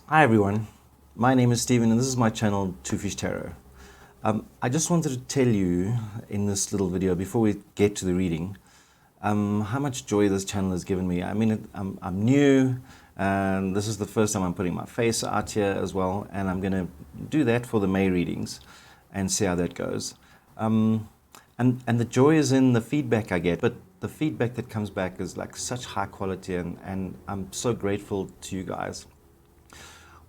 Hi everyone, my name is Stephen and this is my channel Two Fish Tarot. I just wanted to tell you in this little video before we get to the reading how much joy this channel has given me. I mean, I'm new and this is the first time I'm putting my face out here as well, and I'm going to do that for the May readings and see how that goes. And the joy is in the feedback I get, but the feedback that comes back is like such high quality, and I'm so grateful to you guys.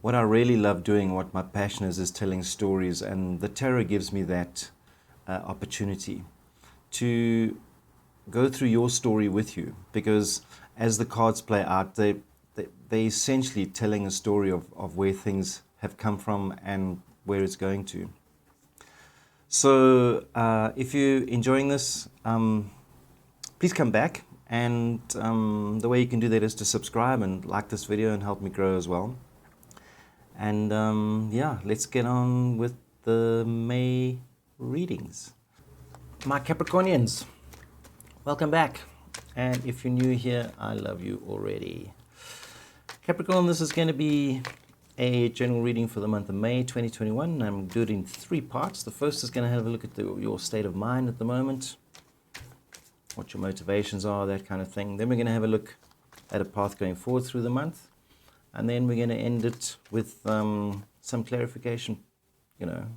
What I really love doing, what my passion is telling stories, and the tarot gives me that opportunity to go through your story with you, because as the cards play out, they're essentially telling a story of where things have come from and where it's going to. So if you're enjoying this, please come back, and the way you can do that is to subscribe and like this video and help me grow as well. And yeah, let's get on with the May readings. My Capricornians, welcome back. And if you're new here, I love you already. Capricorn, this is going to be a general reading for the month of May 2021. I'm doing it in 3 parts. The first is going to have a look at your state of mind at the moment, what your motivations are, that kind of thing. Then we're going to have a look at a path going forward through the month. And then we're going to end it with some clarification,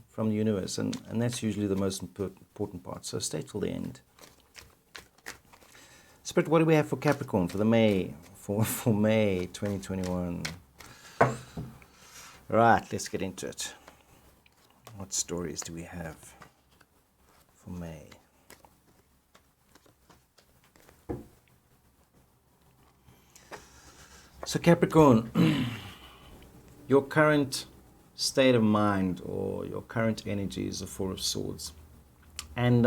from the universe. And that's usually the most important part. So stay till the end. Spirit, what do we have for Capricorn for May 2021? Right, let's get into it. What stories do we have for May? So Capricorn, your current state of mind or your current energy is the Four of Swords. And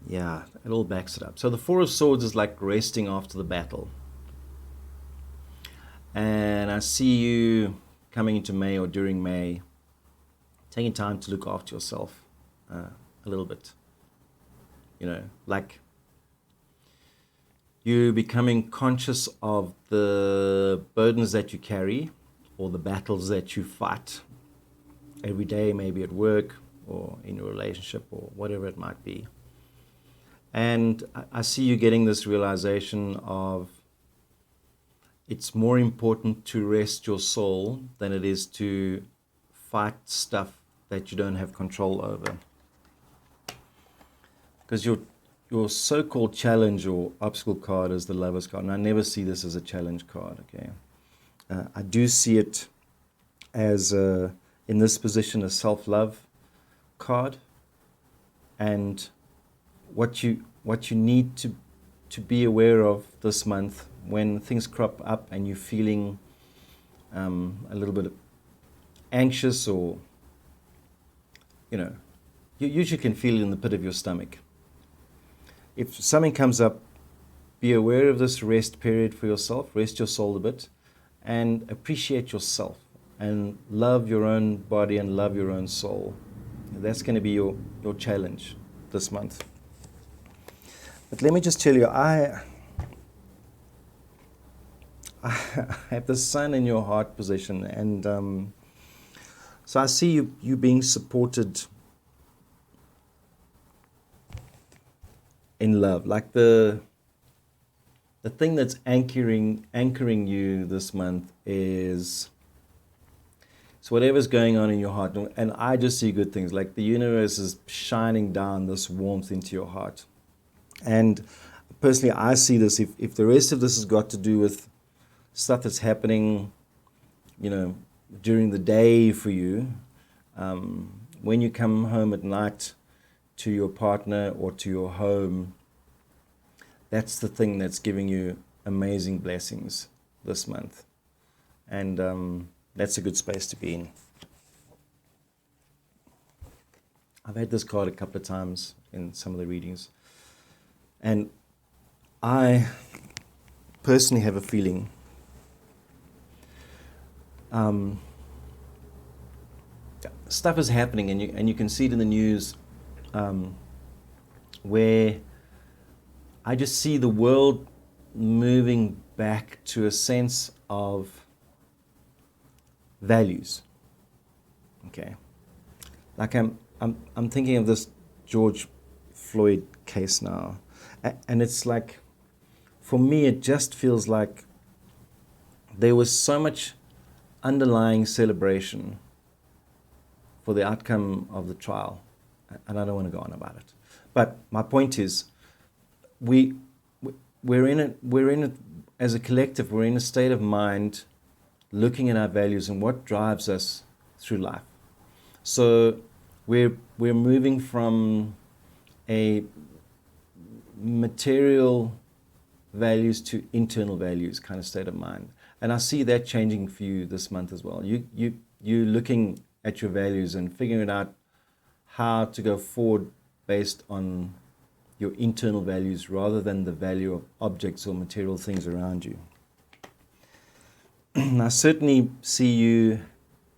yeah, it all backs it up. So the Four of Swords is like resting after the battle. And I see you coming into May or during May, taking time to look after yourself a little bit. Like you becoming conscious of the burdens that you carry or the battles that you fight every day, maybe at work or in your relationship or whatever it might be. And I see you getting this realization of it's more important to rest your soul than it is to fight stuff that you don't have control over. Because your so-called challenge or obstacle card is the Lover's card. And I never see this as a challenge card, okay? I do see it as, in this position, a self-love card. And what you need to be aware of this month when things crop up and you're feeling a little bit anxious, or, you usually can feel it in the pit of your stomach. If something comes up, be aware of this rest period for yourself, rest your soul a bit, and appreciate yourself, and love your own body and love your own soul. That's going to be your challenge this month. But let me just tell you, I have the sun in your heart position, and so I see you being supported in love. Like the thing that's anchoring you this month is, so whatever's going on in your heart, and I just see good things, like the universe is shining down this warmth into your heart. And personally, I see this, if the rest of this has got to do with stuff that's happening, during the day for you, when you come home at night to your partner or to your home, that's the thing that's giving you amazing blessings this month. And that's a good space to be in. I've had this card a couple of times in some of the readings. And I personally have a feeling stuff is happening, and you can see it in the news, where I just see the world moving back to a sense of values. Okay, like I'm thinking of this George Floyd case now, and it's like, for me, it just feels like there was so much underlying celebration for the outcome of the trial, and I don't want to go on about it. But my point is, we're in it as a collective. We're in a state of mind, looking at our values and what drives us through life. So we're moving from a material values to internal values kind of state of mind, and I see that changing for you this month as well. You're looking at your values and figuring out how to go forward based on your internal values rather than the value of objects or material things around you. I certainly see you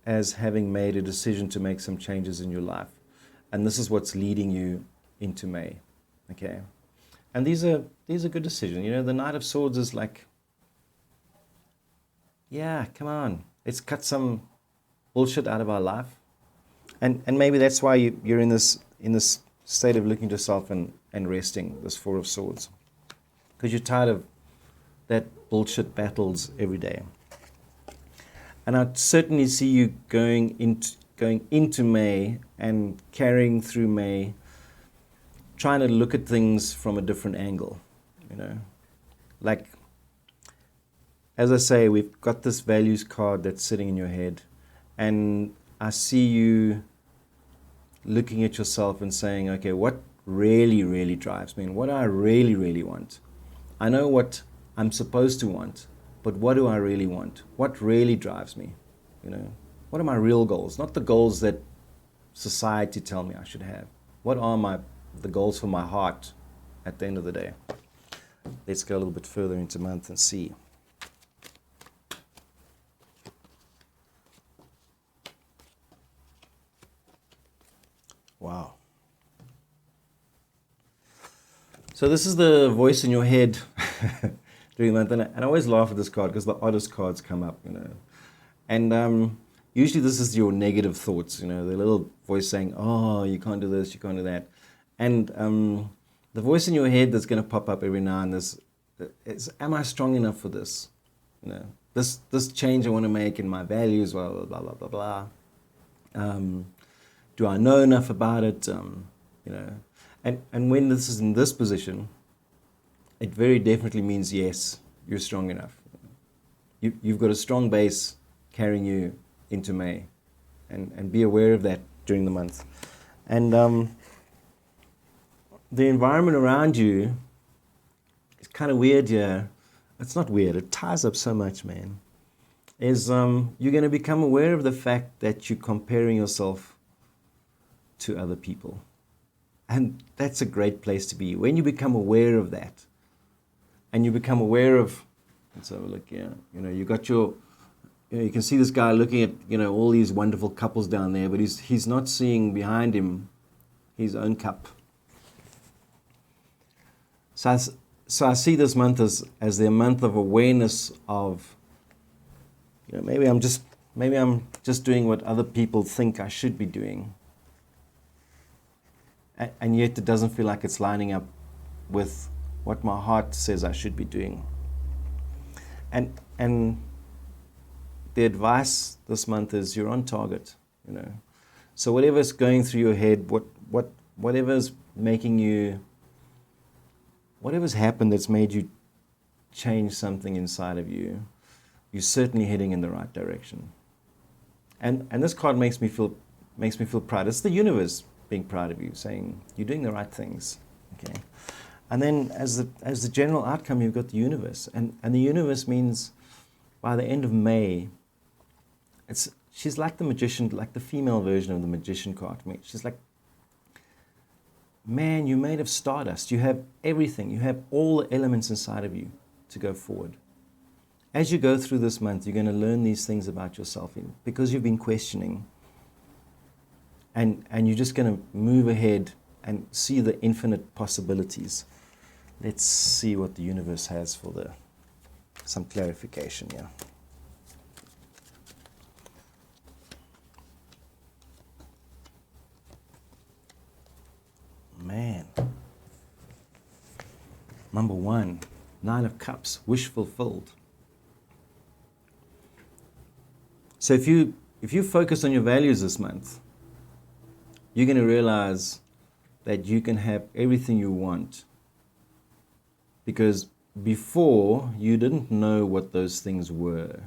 as having made a decision to make some changes in your life, and this is what's leading you into May. Okay, and these are good decisions. You know, the Knight of Swords is like, yeah, come on, let's cut some bullshit out of our life, and maybe that's why you're in this state of looking to self and resting. This Four of Swords, because you're tired of that bullshit battles every day. And I certainly see you going into May and carrying through May, trying to look at things from a different angle, you know. Like, as I say, we've got this values card that's sitting in your head, and I see you looking at yourself and saying, okay, what really, really drives me, and what do I really, really want? I know what I'm supposed to want, but what do I really want? What really drives me? You know, what are my real goals? Not the goals that society tell me I should have. What are the goals for my heart at the end of the day? Let's go a little bit further into month and see. Wow. So this is the voice in your head during the month, and I always laugh at this card because the oddest cards come up, you know. And usually this is your negative thoughts, you know, the little voice saying, oh, you can't do this, you can't do that. And the voice in your head that's going to pop up every now and then is, am I strong enough for this? You know, this change I want to make in my values, blah, blah, blah, blah, blah, blah. Do I know enough about it? You know, and when this is in this position, it very definitely means, yes, you're strong enough. You've got a strong base carrying you into May, and be aware of that during the month. And the environment around you is kind of weird here. It's not weird, it ties up so much, man. Is you're going to become aware of the fact that you're comparing yourself to other people. And that's a great place to be. When you become aware of that, and you become aware of, let's have a look here, you know, you got your, you know, you can see this guy looking at, you know, all these wonderful couples down there, but he's not seeing behind him his own cup. So I see this month as the month of awareness of, you know, maybe I'm just doing what other people think I should be doing. And yet it doesn't feel like it's lining up with what my heart says I should be doing. And the advice this month is you're on target, you know. So whatever's going through your head, whatever's making you, whatever's happened that's made you change something inside of you, you're certainly heading in the right direction. And this card makes me feel proud. It's the universe being proud of you, saying you're doing the right things. Okay. And then as the general outcome, you've got the universe. And the universe means by the end of May, she's like the magician, like the female version of the magician card. She's like, man, you're made of stardust. You have everything. You have all the elements inside of you to go forward. As you go through this month, you're going to learn these things about yourself because you've been questioning. And you're just going to move ahead and see the infinite possibilities. Let's see what the universe has for some clarification here. man. Number 1, 9 of Cups, wish fulfilled. So if you focus on your values this month, you're going to realize that you can have everything you want. Because before, you didn't know what those things were.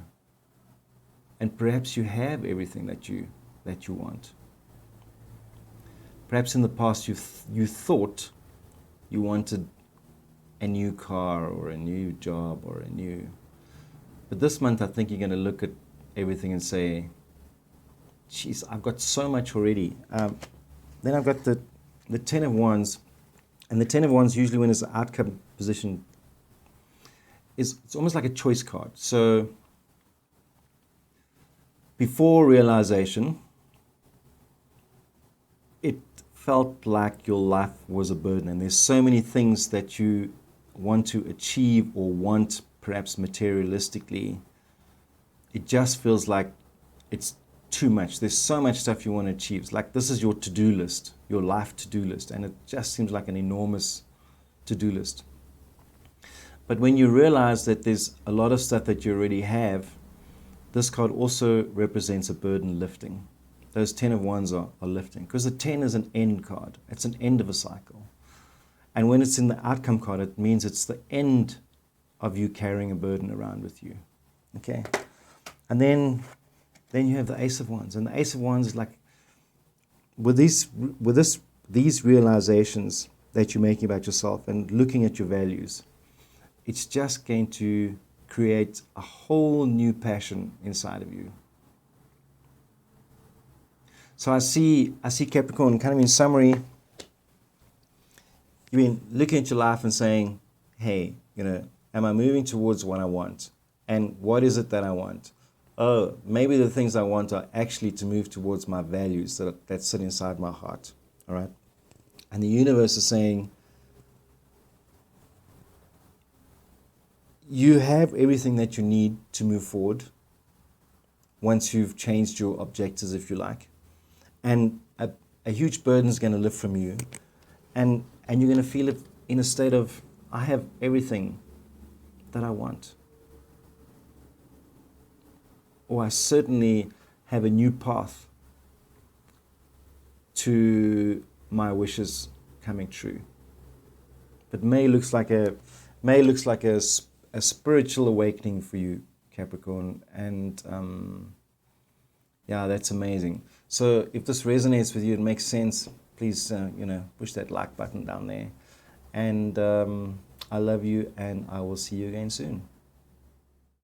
And perhaps you have everything that you want. Perhaps in the past you thought you wanted a new car or a new job or a new... But this month I think you're going to look at everything and say, geez, I've got so much already. Then I've got the 10 of Wands. And the 10 of Wands usually when it's an outcome position, it's almost like a choice card. So before realization, it felt like your life was a burden. And there's so many things that you want to achieve or want perhaps materialistically. It just feels like it's too much. There's so much stuff you want to achieve. It's like this is your to-do list, your life to-do list, and it just seems like an enormous to-do list. But when you realize that there's a lot of stuff that you already have, this card also represents a burden lifting. Those 10 of Wands are lifting, because the 10 is an end card. It's an end of a cycle. And when it's in the outcome card, it means it's the end of you carrying a burden around with you. Okay? And then you have the Ace of Wands. And the Ace of Wands is like, with these realizations that you're making about yourself and looking at your values, it's just going to create a whole new passion inside of you. So I see Capricorn, kind of in summary, you've been looking at your life and saying, hey, am I moving towards what I want? And what is it that I want? Oh, maybe the things I want are actually to move towards my values that sit inside my heart. All right? And the universe is saying, you have everything that you need to move forward once you've changed your objectives, if you like. And a huge burden is going to lift from you. And you're going to feel it in a state of, I have everything that I want. Or I certainly have a new path to my wishes coming true. But May looks like a spiritual awakening for you, Capricorn, and yeah, that's amazing. So if this resonates with you, it makes sense, please push that like button down there. And I love you, and I will see you again soon.